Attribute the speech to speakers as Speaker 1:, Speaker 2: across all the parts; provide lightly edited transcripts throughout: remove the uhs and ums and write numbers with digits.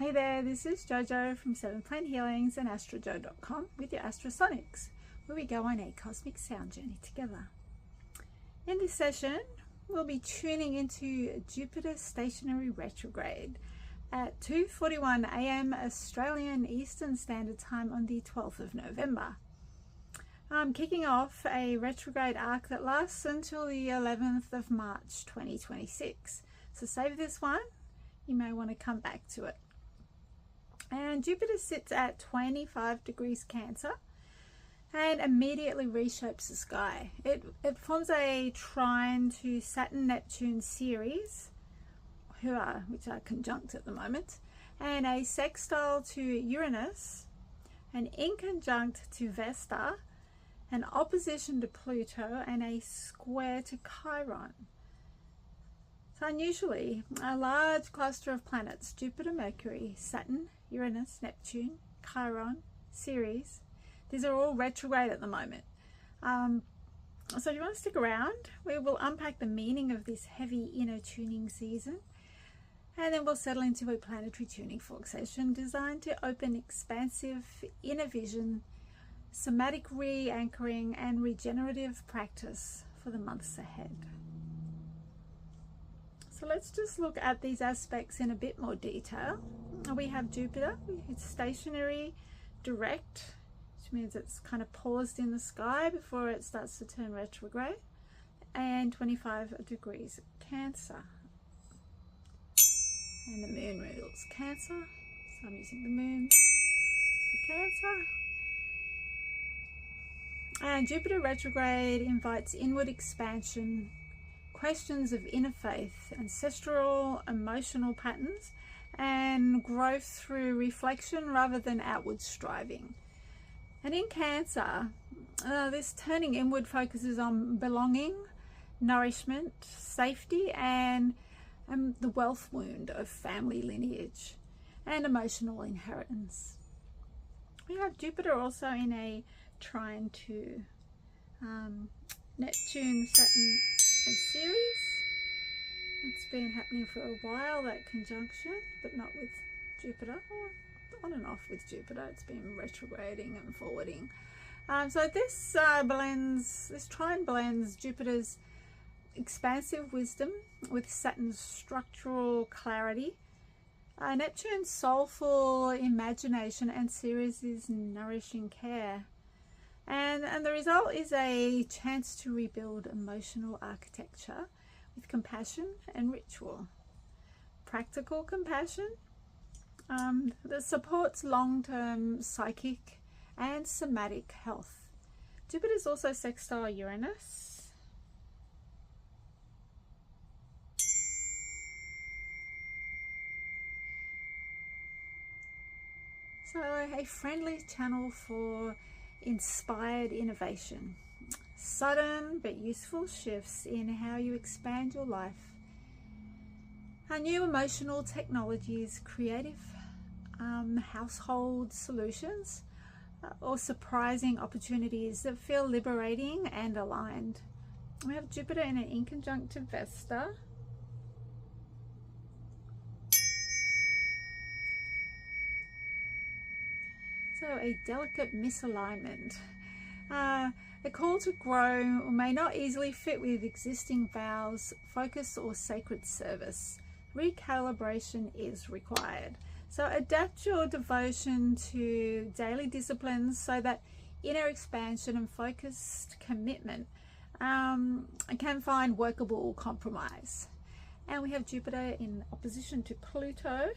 Speaker 1: Hey there, this is Jojo from 7 Plane Healings and astrojo.com with your Astrosonics, where we go on a cosmic sound journey together. In this session, we'll be tuning into Jupiter stationary retrograde at 2:41 a.m. Australian Eastern Standard Time on the 12th of November. I'm kicking off a retrograde arc that lasts until the 11th of March 2026. So save this one. You may want to come back to it. And Jupiter sits at 25 degrees Cancer and immediately reshapes the sky. It forms a trine to Saturn, Neptune, Ceres, which are conjunct at the moment, and a sextile to Uranus, an inconjunct to Vesta, an opposition to Pluto, and a square to Chiron. So unusually, a large cluster of planets, Jupiter, Mercury, Saturn, Uranus, Neptune, Chiron, Ceres, these are all retrograde at the moment. So if you want to stick around, we will unpack the meaning of this heavy inner tuning season, and then we'll settle into a planetary tuning fork session designed to open expansive inner vision, somatic re-anchoring, and regenerative practice for the months ahead. So let's just look at these aspects in a bit more detail. We have Jupiter, it's stationary, direct, which means it's kind of paused in the sky before it starts to turn retrograde, and 25 degrees Cancer. And the moon rules Cancer, so I'm using the moon for Cancer. And Jupiter retrograde invites inward expansion, questions of inner faith, ancestral emotional patterns, and growth through reflection rather than outward striving. And in Cancer, this turning inward focuses on belonging, nourishment, safety, and the wealth wound of family lineage and emotional inheritance. We have Jupiter also in a trine to Neptune, Saturn, and Ceres. It's been happening for a while, that conjunction, but not with Jupiter, or on and off with Jupiter. It's been retrograding and forwarding. So this trine blends Jupiter's expansive wisdom with Saturn's structural clarity, Neptune's soulful imagination, and Ceres' nourishing care. And the result is a chance to rebuild emotional architecture with compassion and ritual. Practical compassion that supports long-term psychic and somatic health. Jupiter is also sextile Uranus. So a friendly channel for inspired innovation. Sudden but useful shifts in how you expand your life. New emotional technologies, creative household solutions, or surprising opportunities that feel liberating and aligned. We have Jupiter in an inconjunct to Vesta. So a delicate misalignment. A call to grow may not easily fit with existing vows, focus, or sacred service. Recalibration is required. So adapt your devotion to daily disciplines so that inner expansion and focused commitment can find workable compromise. And we have Jupiter in opposition to Pluto.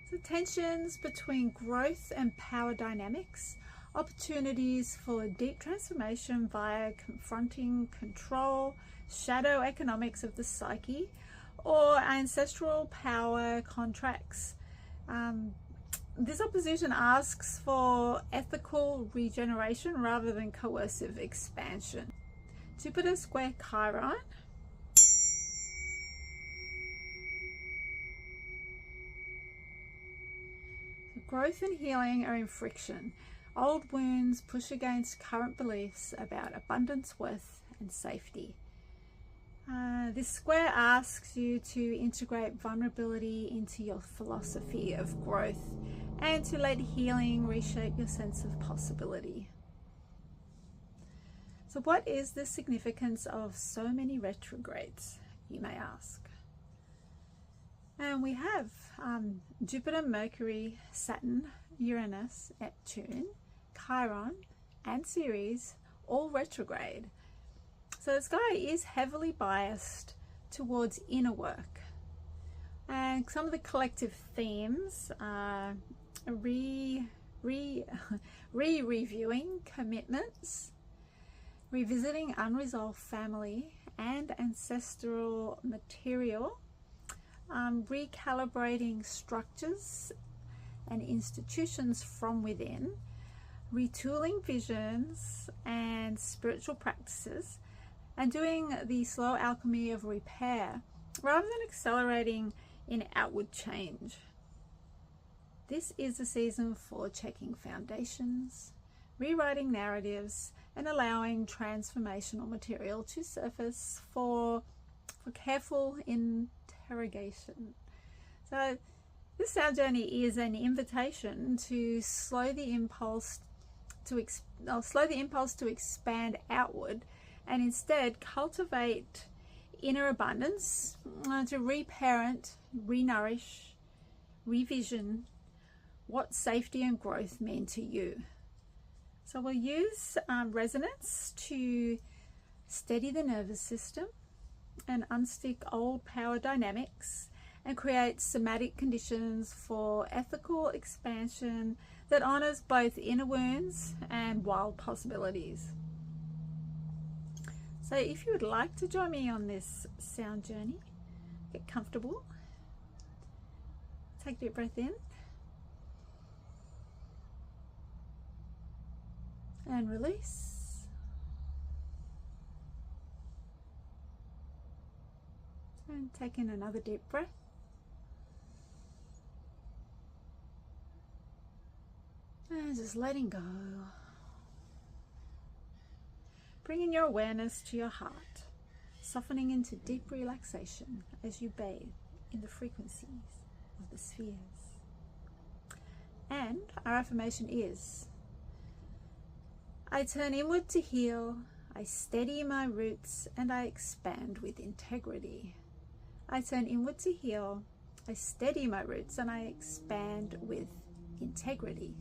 Speaker 1: So tensions between growth and power dynamics, opportunities for deep transformation via confronting control, shadow economics of the psyche, or ancestral power contracts. This opposition asks for ethical regeneration rather than coercive expansion. Jupiter square Chiron. Growth and healing are in friction. Old wounds push against current beliefs about abundance, worth, and safety. This square asks you to integrate vulnerability into your philosophy of growth and to let healing reshape your sense of possibility. So what is the significance of so many retrogrades, you may ask? And we have Jupiter, Mercury, Saturn, Uranus, Neptune, Chiron, and Ceres all retrograde. So the sky is heavily biased towards inner work. And some of the collective themes are reviewing commitments, revisiting unresolved family and ancestral material, recalibrating structures and institutions from within, retooling visions and spiritual practices, and doing the slow alchemy of repair rather than accelerating in outward change. This is the season for checking foundations, rewriting narratives, and allowing transformational material to surface for careful interrogation. So this sound journey is an invitation to slow the impulse to expand outward, and instead cultivate inner abundance, to reparent, renourish, revision what safety and growth mean to you. So we'll use resonance to steady the nervous system and unstick old power dynamics and create somatic conditions for ethical expansion that honors both inner wounds and wild possibilities. So if you would like to join me on this sound journey, get comfortable, take a deep breath in and release. And take in another deep breath. And just letting go. Bringing your awareness to your heart, softening into deep relaxation as you bathe in the frequencies of the spheres. And our affirmation is: I turn inward to heal, I steady my roots, and I expand with integrity. I turn inward to heal, I steady my roots, and I expand with integrity.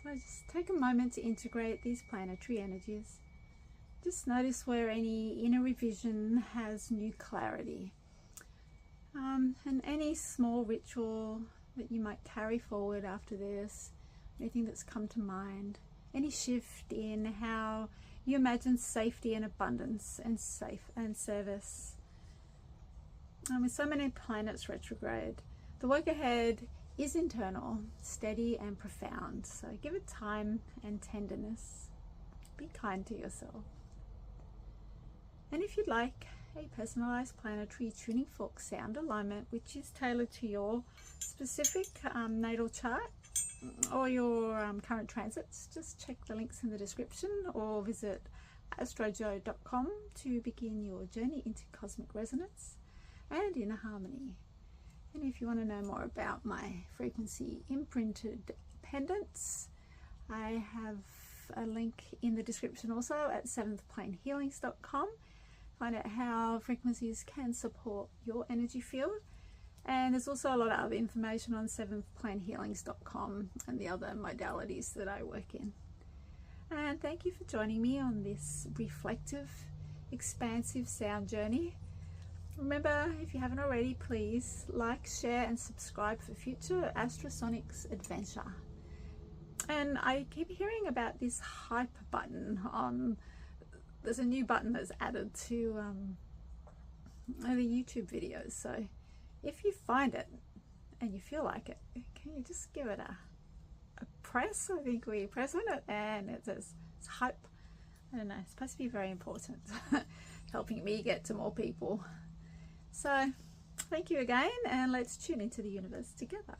Speaker 1: So just take a moment to integrate these planetary energies. Just notice where any inner revision has new clarity. And any small ritual that you might carry forward after this, anything that's come to mind, any shift in how you imagine safety and abundance and service. And with so many planets retrograde, the work ahead is internal, steady and profound. So give it time and tenderness. Be kind to yourself. And if you'd like a personalized planetary tuning fork sound alignment, which is tailored to your specific natal chart or your current transits, just check the links in the description or visit astrojo.com to begin your journey into cosmic resonance and inner harmony. And if you want to know more about my frequency imprinted pendants, I have a link in the description also at seventhplanehealings.com. Find out how frequencies can support your energy field. And there's also a lot of other information on seventhplanehealings.com and the other modalities that I work in. And thank you for joining me on this reflective, expansive sound journey. Remember, if you haven't already, please like, share and subscribe for future Astrosonics adventure. And I keep hearing about this hype button on, there's a new button that's added to the YouTube videos. So if you find it and you feel like it, can you just give it a press? I think we press on it and it says it's hype. I don't know, it's supposed to be very important, helping me get to more people. So thank you again, and let's tune into the universe together.